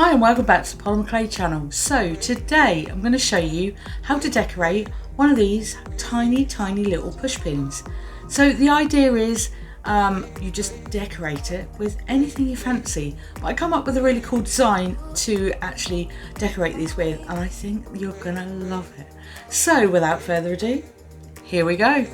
Hi and welcome back to the Polymer Clay channel. So today I'm going to show you how to decorate one of these tiny little push pins. So the idea is you just decorate it with anything you fancy. But I come up with a really cool design to actually decorate these with, and I think you're going to love it. So without further ado, here we go.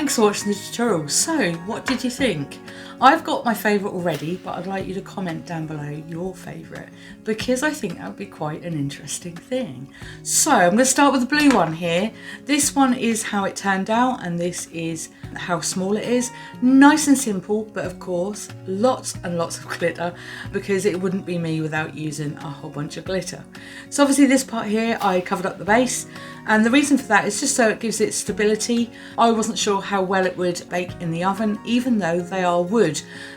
thanks for watching the tutorial. So what did you think? I've got my favourite already, but I'd like you to comment down below your favourite, because I think that would be quite an interesting thing. So I'm going to start with the blue one here. This one is how it turned out, and this is how small it is. Nice and simple, but of course lots and lots of glitter, because it wouldn't be me without using a whole bunch of glitter. So obviously this part here I covered up the base, and the reason for that is just so it gives it stability. I wasn't sure how well it would bake in the oven, even though they are wood.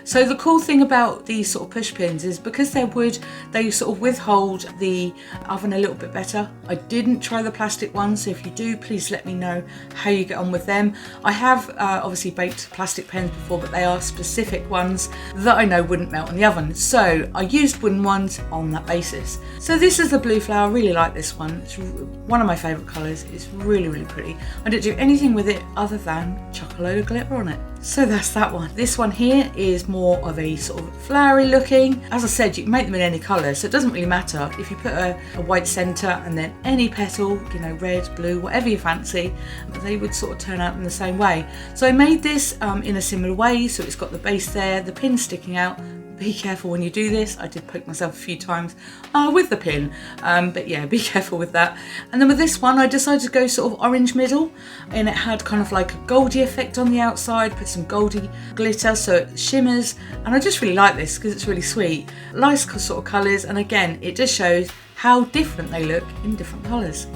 So the cool thing about these sort of push pins is because they're wood, they sort of withhold the oven a little bit better. I didn't try the plastic ones, so if you do, please let me know how you get on with them. I have obviously baked plastic pens before, but they are specific ones that I know wouldn't melt in the oven. So I used wooden ones on that basis. So this is the blue flower. I really like this one. It's one of my favourite colours. It's really, really pretty. I didn't do anything with it other than chuck a load of glitter on it. So that's that one. This one here is more of a sort of flowery looking. As I said, you can make them in any colour, so it doesn't really matter if you put a white centre and then any petal, you know, red, blue, whatever you fancy, they would sort of turn out in the same way. So I made this in a similar way, so it's got the base there, the pin sticking out. Be careful when you do this. I did poke myself a few times with the pin, but yeah, be careful with that. And then with this one, I decided to go sort of orange middle, and it had kind of like a goldy effect on the outside, put some goldy glitter so it shimmers, and I just really like this because it's really sweet. Nice sort of colours, and again, it just shows how different they look in different colours.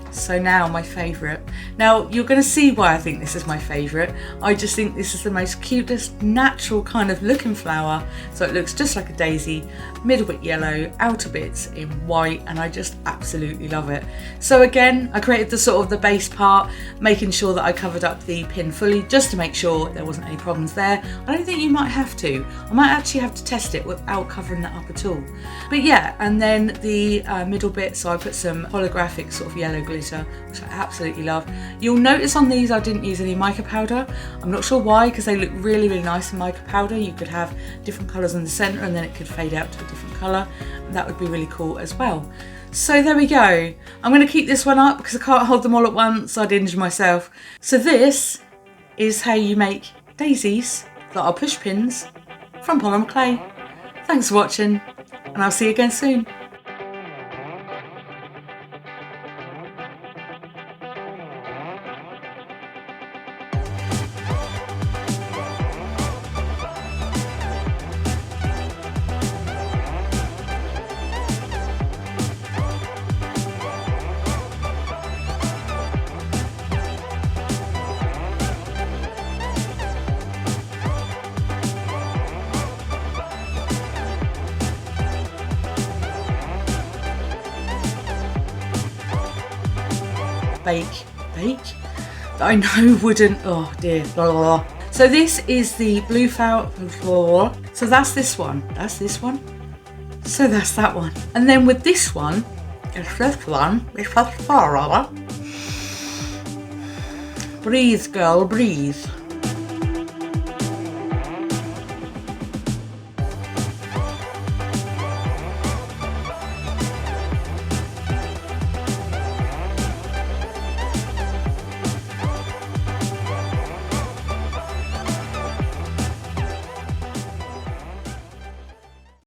So now my favourite. Now you're going to see why I think this is my favourite. I just think this is the most cutest, natural kind of looking flower. So it looks just like a daisy, middle bit yellow, outer bits in white, and I just absolutely love it. So again, I created the sort of the base part, making sure that I covered up the pin fully just to make sure there wasn't any problems there. I don't think you might have to. I might actually have to test it without covering that up at all. But yeah, and then the middle bit, so I put some holographic sort of yellow glitter, which I absolutely love. You'll notice on these I didn't use any mica powder. I'm not sure why, because they look really, really nice in mica powder. You could have different colours in the centre and then it could fade out to a different colour. That would be really cool as well. So there we go. I'm going to keep this one up because I can't hold them all at once. I'd injure myself. So this is how you make daisies that are push pins from Polymer Clay. Thanks for watching, and I'll see you again soon. Bake that I know wouldn't, oh dear, blah, blah, blah. So this is the blue flower, so that's this one, so that's that one, and then with this one, breathe girl, breathe.